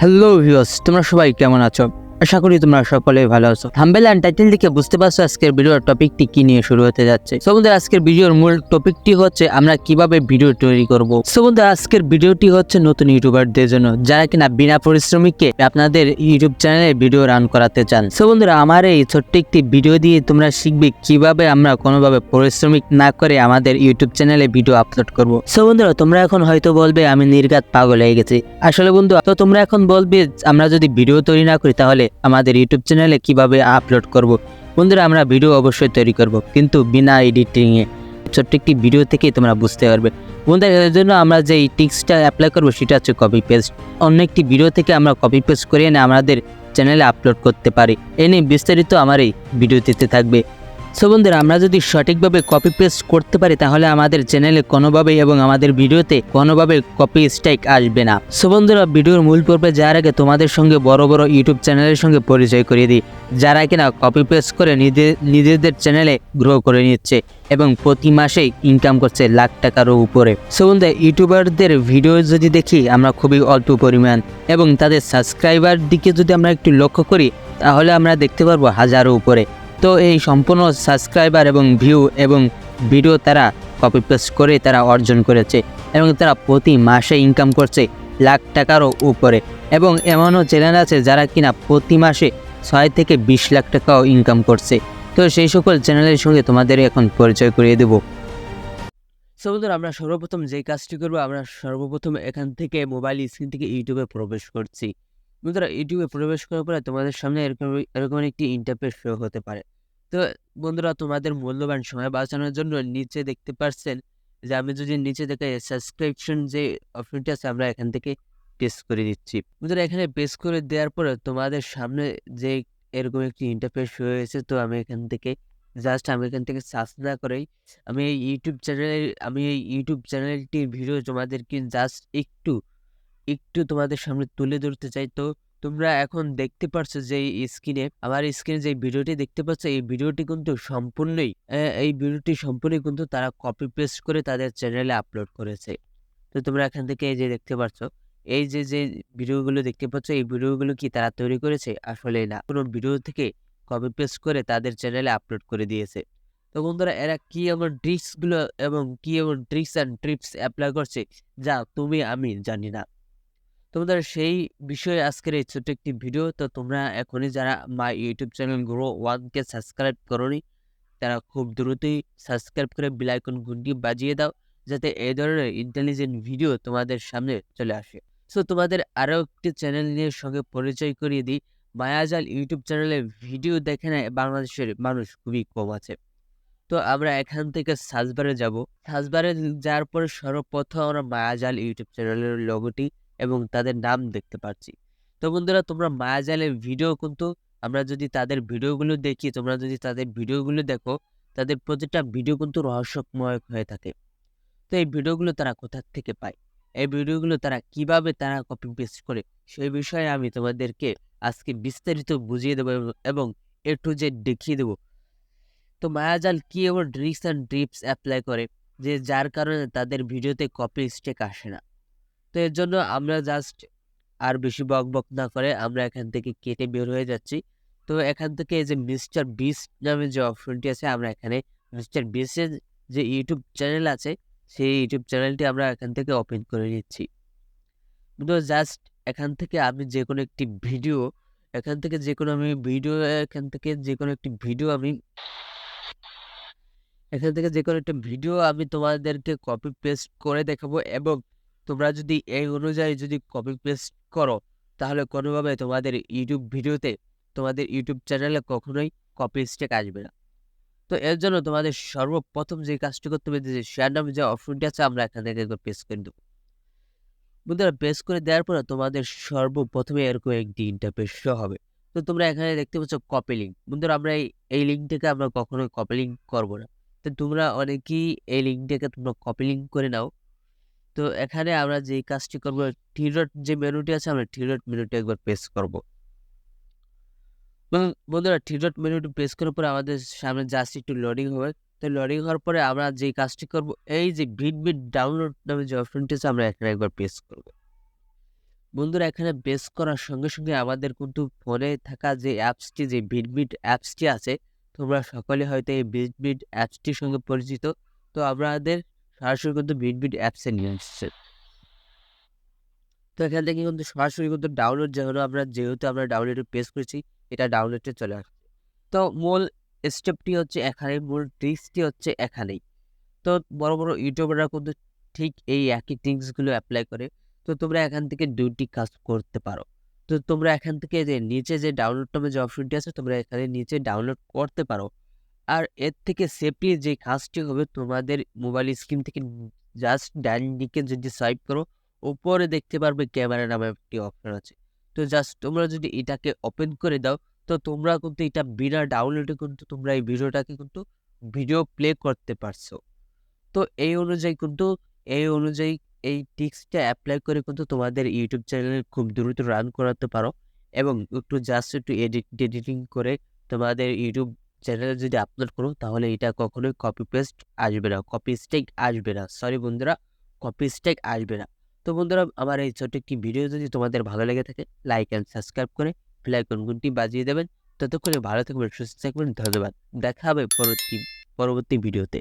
Hello viewers, তোমরা সবাই কেমন আছো? আশা করি তোমরা সকলেই ভালো আছো। থাম্বনেল এন্ড টাইটেল দেখে বুঝতে পারছো আজকের ভিডিওর টপিকটি কি নিয়ে শুরু হতে যাচ্ছে। সো বন্ধুরা, আজকের ভিডিওর মূল টপিকটি হচ্ছে আমরা কিভাবে ভিডিও তৈরি করব। সো বন্ধুরা, আজকের ভিডিওটি হচ্ছে নতুন ইউটিউবারদের জন্য, যারা কিনা বিনা পরিশ্রমিকে আপনাদের ইউটিউব চ্যানেলে ভিডিও রান করাতে চান। সো বন্ধুরা, আমার এই ছোট্ট একটি ভিডিও দিয়ে তোমরা শিখবে কিভাবে আমরা কোনোভাবে পরিশ্রমিক না করে আমাদের ইউটিউব চ্যানেলে ভিডিও আপলোড করব। সো বন্ধুরা, তোমরা এখন হয়তো বলবে আমি নির্ঘাত পাগল হয়ে গেছি। আসলে বন্ধু, তো তোমরা এখন বলবে আমরা যদি ভিডিও তৈরি না করি তাহলে আমাদের ইউটিউব চ্যানেলে কিভাবে আপলোড করব। বন্ধুরা, আমরা ভিডিও অবশ্যই তৈরি করব, কিন্তু বিনা এডিটিংয়ে। ছোট্ট একটি ভিডিও থেকেই তোমরা বুঝতে পারবে। বন্ধুরা, এর জন্য আমরা যে টিক্সটা অ্যাপ্লাই করব সেটা হচ্ছে কপি পেস্ট। অন্য একটি ভিডিও থেকে আমরা কপি পেস্ট করে এনে আমাদের চ্যানেলে আপলোড করতে পারি। এ নিয়ে বিস্তারিত আমার এই ভিডিওটিতে থাকবে। সো বন্ধুরা, আমরা যদি সঠিকভাবে কপি পেস্ট করতে পারি তাহলে আমাদের চ্যানেলে কোনোভাবেই এবং আমাদের ভিডিওতে কোনোভাবে কপি স্ট্রাইক আসবে না। সো বন্ধুরা, ভিডিওর মূল পর্বে যাওয়ার আগে তোমাদের সঙ্গে বড় বড় ইউটিউব চ্যানেলের সঙ্গে পরিচয় করিয়ে দিই, যারা কিনা কপি পেস্ট করে নিজেদের চ্যানেলে গ্রো করে নিচ্ছে এবং প্রতি মাসেই ইনকাম করছে লাখ টাকারও উপরে। সো বন্ধুরা, ইউটিউবারদের ভিডিও যদি দেখি আমরা খুবই অল্প পরিমাণ, এবং তাদের সাবস্ক্রাইবার দিকে যদি আমরা একটু লক্ষ্য করি তাহলে আমরা দেখতে পারবো হাজারও উপরে। তো এই সম্পূর্ণ সাবস্ক্রাইবার এবং ভিউ এবং ভিডিও তারা কপি পেস্ট করে তারা অর্জন করেছে, এবং তারা প্রতি মাসে ইনকাম করছে লাখ টাকারও উপরে। এবং এমনও চ্যানেল আছে যারা কিনা প্রতি মাসে 6 থেকে 20 লাখ টাকাও ইনকাম করছে। তো সেই সকল চ্যানেলের সঙ্গে তোমাদের এখন পরিচয় করিয়ে দেব। সো বন্ধুরা, আমরা সর্বপ্রথম যেই কাজটি করবো, আমরা সর্বপ্রথম এখান থেকে মোবাইল স্ক্রিন থেকে ইউটিউবে প্রবেশ করছি। বন্ধুরা, ইউটিউবে প্রবেশ করার পরে তোমাদের সামনে এরকম এরকম একটি ইন্টারফেস শো হতে পারে। তো বন্ধুরা, তোমাদের মূল্যবান সময় বাঁচানোর জন্য নিচে দেখতে পাচ্ছেন যে আমি যদি নিচে দেখে সাবস্ক্রিপশন যে অপশনটি আছে আমরা এখান থেকে পেস্ট করে দিচ্ছি। বন্ধুরা, এখানে পেস্ট করে দেওয়ার পরে তোমাদের সামনে যে এরকম একটি ইন্টারফেস শো হয়েছে, তো আমি এখান থেকে সার্চ না করেই আমি এই ইউটিউব চ্যানেলটির ভিডিও তোমাদেরকে জাস্ট একটু তোমাদের সামনে তুলে ধরতে চাই। তো তোমরা এখন দেখতে পাচ্ছ যে আমার স্ক্রিনে যে ভিডিওটি দেখতে পাচ্ছ, এই ভিডিওটি কিন্তু সম্পূর্ণই কিন্তু তারা কপি পেস্ট করে তাদের চ্যানেলে আপলোড করেছে। তো তোমরা এখান থেকে এই যে দেখতে পাচ্ছ, এই যে ভিডিওগুলো দেখতে পাচ্ছ, এই ভিডিওগুলো কি তারা তৈরি করেছে? আসলে না, কোনো ভিডিও থেকে কপি পেস্ট করে তাদের চ্যানেলে আপলোড করে দিয়েছে। তো বন্ধুরা, এরা কি এমন ট্রিক্স অ্যান্ড টিপস অ্যাপ্লাই করছে যা তুমি আমি জানি না। তোমাদের সেই বিষয়ে আজকের এই ছোট্ট একটি ভিডিও। তো তোমরা এখনই যারা মাই ইউটিউব চ্যানেল গ্রো ওয়ানকে সাবস্ক্রাইব করোনি, তারা খুব দ্রুতই সাবস্ক্রাইব করে বেল আইকন ঘন্টি বাজিয়ে দাও, যাতে এই ধরনের ইন্টেলিজেন্ট ভিডিও তোমাদের সামনে চলে আসে। সো তোমাদের আরও একটি চ্যানেল নিয়ে সঙ্গে পরিচয় করিয়ে দিই। মায়াজাল ইউটিউব চ্যানেলে ভিডিও দেখে না বাংলাদেশের মানুষ খুবই কম আছে। তো আমরা এখান থেকে সার্চবারে যাব। সার্চবারে যাওয়ার পরে সর্বপ্রথম আমরা মায়াজাল ইউটিউব চ্যানেলের লোগোটি এবং তাদের নাম দেখতে পাচ্ছি। তো বন্ধুরা, তোমরা মায়াজালের ভিডিও কিন্তু আমরা যদি তাদের ভিডিওগুলো দেখি, তোমরা যদি তাদের ভিডিওগুলো দেখো, তাদের প্রতিটা ভিডিও কিন্তু রহস্যময় হয়ে থাকে। তো এই ভিডিওগুলো তারা কোথা থেকে পায়, এই ভিডিওগুলো তারা কিভাবে কপি পেস্ট করে, সেই বিষয়ে আমি তোমাদেরকে আজকে বিস্তারিত বুঝিয়ে দেবো এবং এ টু জেড দেখিয়ে দেবো। তো মায়াজাল কি এমন ট্রিক্স অ্যান্ড টিপস অ্যাপ্লাই করে যে যার কারণে তাদের ভিডিওতে কপি স্ট্রাইক আসে না। তো এর জন্য আমরা জাস্ট আর বেশি বক না করে আমরা এখান থেকে কেটে বের হয়ে যাচ্ছি। তো এখান থেকে এই যে মিস্টার বিস্ট নামে যে অপশনটি আছে, আমরা এখানে মিস্টার বিস্টের যে ইউটিউব চ্যানেল আছে সেই ইউটিউব চ্যানেলটি আমরা এখান থেকে ওপেন করে নিচ্ছি। তো জাস্ট এখান থেকে আমি যে কোনো একটি ভিডিও এখান থেকে যে কোনো আমি ভিডিও এখান থেকে যে কোনো একটি ভিডিও আমি এখান থেকে যে কোনো একটা ভিডিও আমি তোমাদেরকে কপি পেস্ট করে দেখাবো, এবং তোমরা যদি এই অনুযায়ী যদি কপি পেস্ট করো তাহলে কোনোভাবে তোমাদের ইউটিউব চ্যানেলে কখনোই কপি স্ট্রাইক আসবে না। তো এর জন্য তোমাদের সর্বপ্রথম যে কাজটি করতে হবে, যে শেয়ার নামে যে অপশনটি আছে আমরা এখান থেকে একবার পেস্ট করে দেবো। বন্ধুরা, পেস্ট করে দেওয়ার পর তোমাদের সর্বপ্রথমে এরকম একটি ইন্টারফেস শো হবে। তো তোমরা এখানে দেখতে পাচ্ছ কপি লিঙ্ক। বন্ধুরা, আমরা এই লিঙ্কটাকে আমরা কখনোই কপি লিঙ্ক করবো না। তো তোমরা অনেকেই এই লিঙ্কটাকে তোমরা কপি লিঙ্ক করে নাও। তো এখানে আমরা যে কাজটি করবো, থ্রি-ডট যে মেনুটি আছে আমরা থ্রি-ডট মেনুটি একবার প্রেস করব। বন্ধুরা, থ্রি-ডট মেনুটি প্রেস করার পরে আমাদের সামনে জাস্ট একটু লোডিং হবে। তো লোডিং হওয়ার পরে আমরা যে কাজটি করব, এই যে ভিড ডাউনলোড নামে যে অপশনটি আছে আমরা এখানে একবার প্রেস করব। বন্ধুরা এখানে বেস করার সঙ্গে সঙ্গে আমাদের কিন্তু ফোনে থাকা যে অ্যাপসটি, যে বিটবিট অ্যাপসটি আছে, তোমরা সকলে হয়তো এই বিটবিট অ্যাপসটির সঙ্গে পরিচিত। তো আমাদের সরাসরি কিন্তু বিটবিট অ্যাপসে নিয়ে আসছে। তো এখান থেকে কিন্তু সরাসরি কিন্তু ডাউনলোড যেহেতু আমরা ডাউনলোডে প্রেস করেছি, এটা ডাউনলোডে চলে আসছে। তো মূল স্টেপটি হচ্ছে এখানে, মূল ট্রিক্সটি হচ্ছে এখানেই। তো বড় বড় ইউটিউবাররা কিন্তু ঠিক এই একই ট্রিক্সগুলো অ্যাপ্লাই করে। তো তোমরা এখান থেকে ২টি কাজ করতে পারো। তো তোমরা এখান থেকে যে নিচে যে ডাউনলোড নামে যে অপশনটি আছে, তোমরা এখানে নিচে ডাউনলোড করতে পারো। আর এর থেকে সেফলি যে কাজটি হবে, তোমাদের মোবাইল স্ক্রিন থেকে জাস্ট ডান দিকে যদি সোয়াইপ করো, উপরে দেখতে পারবে ক্যামেরা নামে একটি অপশন আছে। তো জাস্ট তোমরা যদি এটাকে ওপেন করে দাও, তো তোমরা কিন্তু এটা বিনা ডাউনলোডে কিন্তু তোমরা এই ভিডিওটাকে কিন্তু ভিডিও প্লে করতে পারছো। তো এই অনুযায়ী এই টিক্সটা এপ্লাই করে কিন্তু তোমাদের ইউটিউব চ্যানেলে খুব দ্রুত রান করাতে পারো, এবং একটু এডিটিং করে তোমাদের ইউটিউব চ্যানেলে যদি আপলোড করো, তাহলে এটা কখনোই কপি পেস্ট আসবে না, কপি স্ট্রাইক আসবে না। সরি বন্ধুরা, কপি স্ট্রাইক আসবে না। তো বন্ধুরা, আমার এই ছোট্ট একটি ভিডিও যদি তোমাদের ভালো লেগে থাকে, লাইক অ্যান্ড সাবস্ক্রাইব করে বেল আইকন ঘন্টি বাজিয়ে দেবেন। ততক্ষণে ভালো থাকবেন, সুস্থ থাকবেন। ধন্যবাদ। দেখা হবে পরবর্তী ভিডিওতে।